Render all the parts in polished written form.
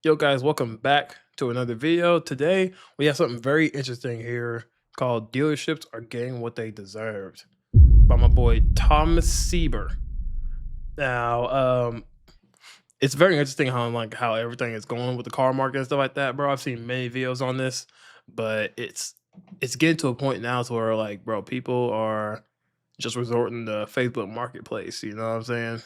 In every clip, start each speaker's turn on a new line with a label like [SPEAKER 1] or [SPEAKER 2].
[SPEAKER 1] Yo guys, welcome back to another video. Today we have something very interesting here called "Dealerships Are Getting What They Deserved" by my boy Thomas Sieber. Now, it's very interesting how everything is going with the car market and stuff like that, bro. I've seen many videos on this, but it's getting to a point now to where like, bro, people are just resorting to Facebook Marketplace. You know what I'm saying?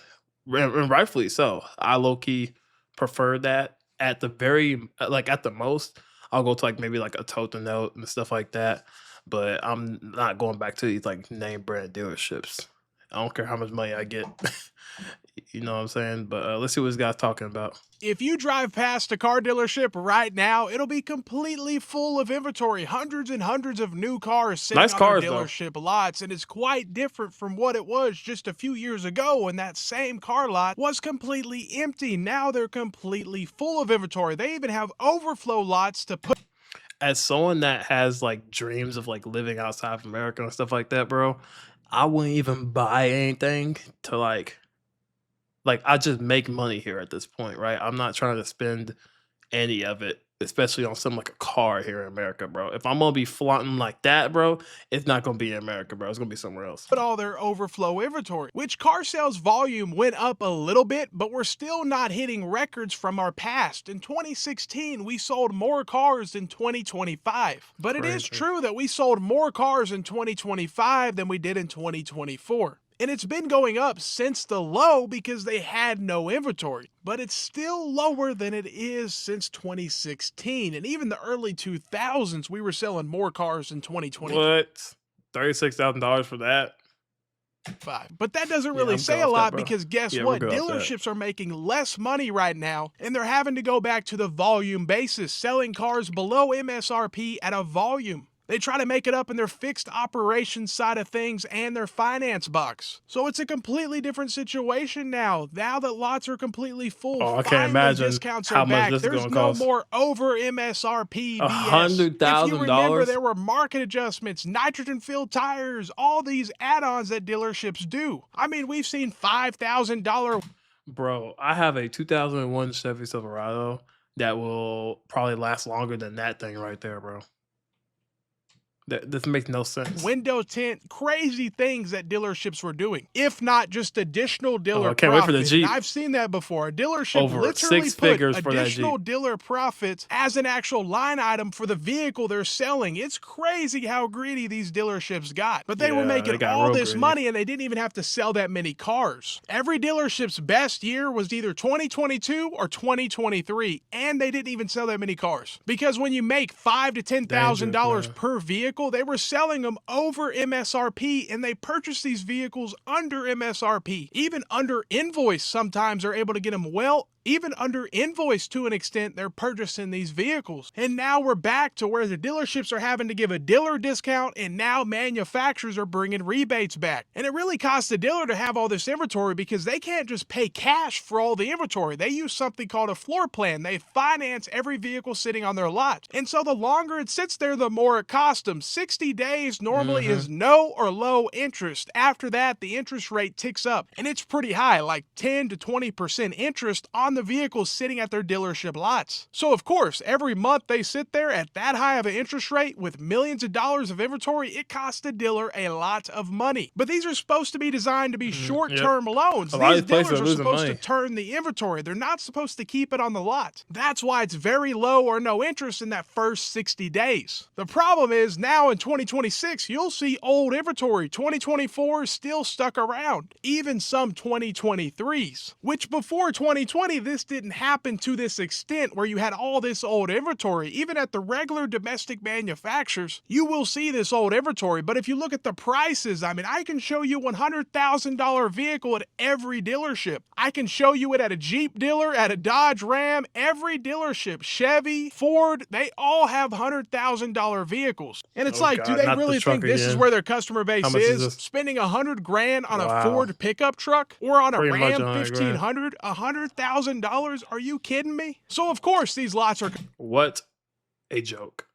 [SPEAKER 1] And rightfully so. I low key prefer that at the like at the most. I'll go to like maybe like a tote note and stuff like that. But I'm not going back to these like name brand dealerships. I don't care how much money I get. You know what I'm saying? But let's see what this guy's talking about.
[SPEAKER 2] If you drive past a car dealership right now, it'll be completely full of inventory, hundreds and hundreds of new cars sitting
[SPEAKER 1] Nice
[SPEAKER 2] on their
[SPEAKER 1] cars though.
[SPEAKER 2] dealership lots, and it's quite different from what it was just a few years ago when that same car lot was completely empty. Now they're completely full of inventory. They even have overflow lots to put.
[SPEAKER 1] As someone that has like dreams of like living outside of America and stuff like that, bro, I wouldn't even buy anything to like I just make money here at this point, right? I'm not trying to spend any of it, especially on something like a car here in America, bro. If I'm gonna be flaunting like that, bro, it's not gonna be in America, bro. It's gonna be somewhere else.
[SPEAKER 2] All their overflow inventory, which car sales volume went up a little bit, but we're still not hitting records from our past. In 2016, we sold more cars than 2025. But it is
[SPEAKER 1] Crazy.
[SPEAKER 2] true that we sold more cars in 2025 than we did in 2024. And it's been going up since the low because they had no inventory. But it's still lower than it is since 2016. And even the early 2000s, we were selling more cars in 2020.
[SPEAKER 1] What? $36,000 for that?
[SPEAKER 2] But that doesn't
[SPEAKER 1] Yeah,
[SPEAKER 2] really
[SPEAKER 1] I'm
[SPEAKER 2] say
[SPEAKER 1] good
[SPEAKER 2] a
[SPEAKER 1] off that,
[SPEAKER 2] lot
[SPEAKER 1] bro.
[SPEAKER 2] because guess
[SPEAKER 1] Yeah, we're
[SPEAKER 2] what?
[SPEAKER 1] good off that.
[SPEAKER 2] Dealerships are making less money right now and they're having to go back to the volume basis, selling cars below MSRP at a volume. They try to make it up in their fixed operations side of things and their finance box. So it's a completely different situation now. Now that lots are completely full,
[SPEAKER 1] Oh, I can't
[SPEAKER 2] finally
[SPEAKER 1] imagine
[SPEAKER 2] discounts are
[SPEAKER 1] how much
[SPEAKER 2] back.
[SPEAKER 1] this is
[SPEAKER 2] There's
[SPEAKER 1] gonna
[SPEAKER 2] no
[SPEAKER 1] cost.
[SPEAKER 2] more over MSRP
[SPEAKER 1] A
[SPEAKER 2] BS.
[SPEAKER 1] hundred
[SPEAKER 2] If you
[SPEAKER 1] thousand
[SPEAKER 2] remember,
[SPEAKER 1] dollars,
[SPEAKER 2] there were market adjustments, nitrogen filled tires, all these add-ons that dealerships do. I mean, we've seen $5,000.
[SPEAKER 1] bro. I have a 2001 Chevy Silverado that will probably last longer than that thing right there, bro. This makes no sense.
[SPEAKER 2] Window tint, crazy things that dealerships were doing, if not just additional
[SPEAKER 1] Oh,
[SPEAKER 2] dealer
[SPEAKER 1] I can't wait for the
[SPEAKER 2] profit. And
[SPEAKER 1] Jeep.
[SPEAKER 2] I've seen that before. A dealership
[SPEAKER 1] Over
[SPEAKER 2] literally
[SPEAKER 1] six
[SPEAKER 2] put
[SPEAKER 1] figures for that
[SPEAKER 2] additional
[SPEAKER 1] Jeep.
[SPEAKER 2] dealer profits as an actual line item for the vehicle they're selling. It's crazy how greedy these dealerships got. But they were
[SPEAKER 1] Yeah,
[SPEAKER 2] making
[SPEAKER 1] they got
[SPEAKER 2] all
[SPEAKER 1] real
[SPEAKER 2] this
[SPEAKER 1] greedy.
[SPEAKER 2] money and they didn't even have to sell that many cars. Every dealership's best year was either 2022 or 2023, and they didn't even sell that many cars. Because when you make $5,000 to $10,000
[SPEAKER 1] Dangerous, man.
[SPEAKER 2] per vehicle, they were selling them over MSRP and they purchase these vehicles under MSRP. Even under invoice, sometimes they're able to get them even under invoice to an extent, they're purchasing these vehicles. And now we're back to where the dealerships are having to give a dealer discount and now manufacturers are bringing rebates back. And it really costs the dealer to have all this inventory because they can't just pay cash for all the inventory. They use something called a floor plan. They finance every vehicle sitting on their lot. And so the longer it sits there, the more it costs them. 60 days normally is no or low interest. After that, the interest rate ticks up and it's pretty high, like 10 to 20% interest on the vehicles sitting at their dealership lots. So of course, every month they sit there at that high of an interest rate with millions of dollars of inventory, it costs the dealer a lot of money. But these are supposed to be designed to be short-term loans.
[SPEAKER 1] A lot of
[SPEAKER 2] These
[SPEAKER 1] these places
[SPEAKER 2] dealers
[SPEAKER 1] are
[SPEAKER 2] are
[SPEAKER 1] losing
[SPEAKER 2] supposed
[SPEAKER 1] money.
[SPEAKER 2] to turn the inventory. They're not supposed to keep it on the lot. That's why it's very low or no interest in that first 60 days. The problem is now in 2026, you'll see old inventory. 2024 is still stuck around, even some 2023s, which before 2020, this didn't happen to this extent where you had all this old inventory. Even at the regular domestic manufacturers, you will see this old inventory. But if you look at the prices, I mean, I can show you $100,000 vehicle at every dealership. I can show you it at a Jeep dealer, at a Dodge Ram, every dealership, Chevy, Ford, they all have $100,000 vehicles. And it's
[SPEAKER 1] Oh
[SPEAKER 2] like, do
[SPEAKER 1] God,
[SPEAKER 2] they
[SPEAKER 1] not the
[SPEAKER 2] really
[SPEAKER 1] truck
[SPEAKER 2] think this is
[SPEAKER 1] again.
[SPEAKER 2] where their customer base
[SPEAKER 1] How much is
[SPEAKER 2] is?
[SPEAKER 1] this?
[SPEAKER 2] Spending $100,000 on a
[SPEAKER 1] Wow.
[SPEAKER 2] Ford pickup truck or on a
[SPEAKER 1] Pretty much
[SPEAKER 2] Ram
[SPEAKER 1] 100 grand.
[SPEAKER 2] 1500, $100,000? Are you kidding me? So of course these lots are.
[SPEAKER 1] What a joke.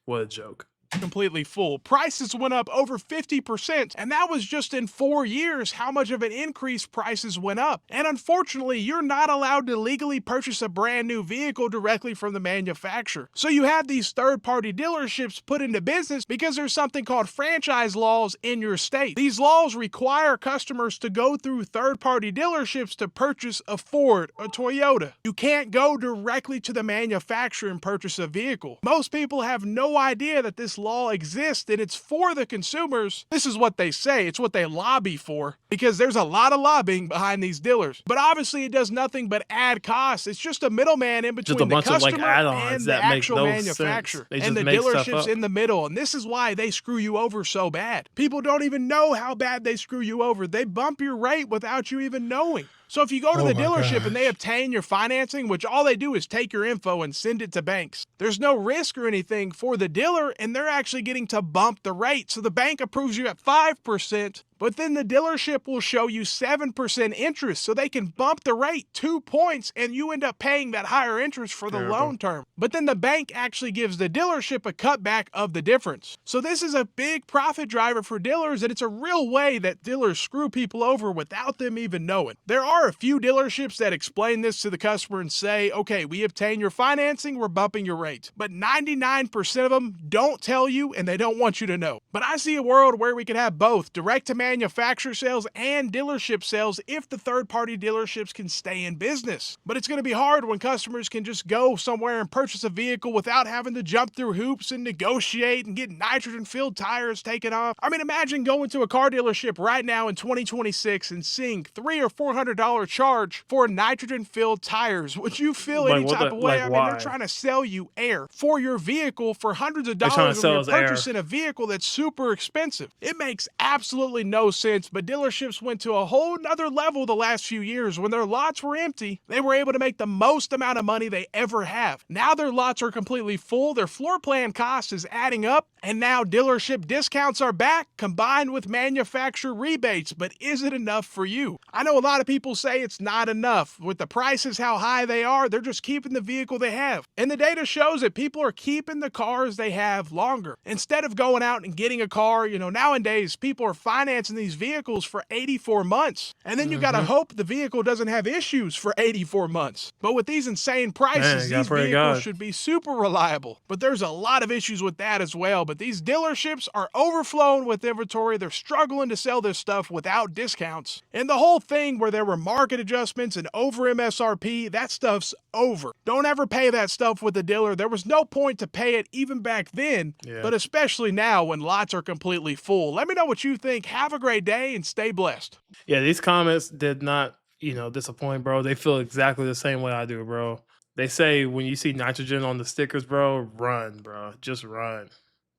[SPEAKER 1] What a joke.
[SPEAKER 2] completely full. Prices went up over 50%, and that was just in 4 years how much of an increase prices went up. And unfortunately, you're not allowed to legally purchase a brand new vehicle directly from the manufacturer. So you have these third-party dealerships put into business because there's something called franchise laws in your state. These laws require customers to go through third-party dealerships to purchase a Ford, a Toyota. You can't go directly to the manufacturer and purchase a vehicle. Most people have no idea that this law exists and it's for the consumers. This is what they say, it's what they lobby for, because there's a lot of lobbying behind these dealers. But obviously it does nothing but add costs. It's just a middleman in between the customer and the actual manufacturer, and the dealerships in the middle. And this is why they screw you over so bad. People don't even know how bad they screw you over. They bump your rate without you even knowing. So if you go to the dealership and they obtain your financing, which all they do is take your info and send it to banks, there's no risk or anything for the dealer, and they're actually getting to bump the rate. So the bank approves you at 5%, but then the dealership will show you 7% interest, so they can bump the rate 2 points, and you end up paying that higher interest for the loan term. But then the bank actually gives the dealership a cutback of the difference. So this is a big profit driver for dealers, and it's a real way that dealers screw people over without them even knowing. There are a few dealerships that explain this to the customer and say, okay, we obtain your financing, we're bumping your rate. But 99% of them don't tell you, and they don't want you to know. But I see a world where we could have both direct to manufacturer sales and dealership sales if the third-party dealerships can stay in business. But it's going to be hard when customers can just go somewhere and purchase a vehicle without having to jump through hoops and negotiate and get nitrogen-filled tires taken off. I mean, imagine going to a car dealership right now in 2026 and seeing $300 or $400 charge for nitrogen-filled tires. Would you feel any type of way? I mean, they're trying to sell you air for your vehicle for hundreds of dollars when you're purchasing a vehicle that's super expensive. It makes absolutely no sense, but dealerships went to a whole nother level the last few years. When their lots were empty, they were able to make the most amount of money they ever have. Now their lots are completely full, their floor plan cost is adding up, and now dealership discounts are back combined with manufacturer rebates. But is it enough for you? I know a lot of people say it's not enough. With the prices how high they are, they're just keeping the vehicle they have. And the data shows that people are keeping the cars they have longer. Instead of going out and getting a car, nowadays people are financing these vehicles for 84 months. And then you gotta hope the vehicle doesn't have issues for 84 months. But with these insane prices, these vehicles should be super reliable. But there's a lot of issues with that as well. But these dealerships are overflowing with inventory. They're struggling to sell this stuff without discounts. And the whole thing where there were market adjustments and over MSRP, that stuff's over. Don't ever pay that stuff with the dealer. There was no point to pay it even back then, but especially now when lots are completely full. Let me know what you think. Have a great day and stay blessed.
[SPEAKER 1] Yeah, these comments did not, disappoint, bro. They feel exactly the same way I do, bro. They say when you see nitrogen on the stickers, bro, run, bro. Just run.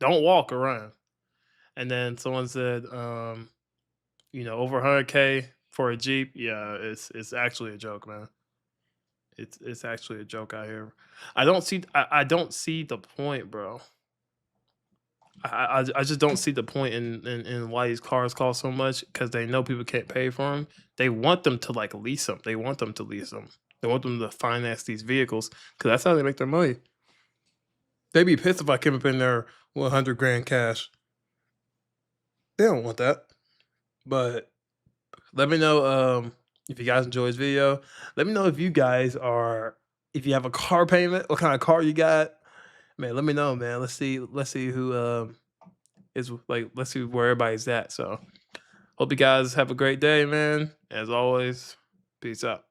[SPEAKER 1] Don't walk or run. And then someone said, over 100K for a Jeep. Yeah, it's actually a joke, man. It's actually a joke out here. I don't see the point, bro. I just don't see the point in why these cars cost so much, because they know people can't pay for them. They want them to lease them. They want them to lease them. They want them to finance these vehicles because that's how they make their money. They'd be pissed if I came up in there with 100 grand cash. They don't want that. But let me know if you guys enjoy this video. Let me know if you have a car payment, what kind of car you got. Man, let me know, man. Let's see who let's see where everybody's at. So hope you guys have a great day, man. As always, peace out.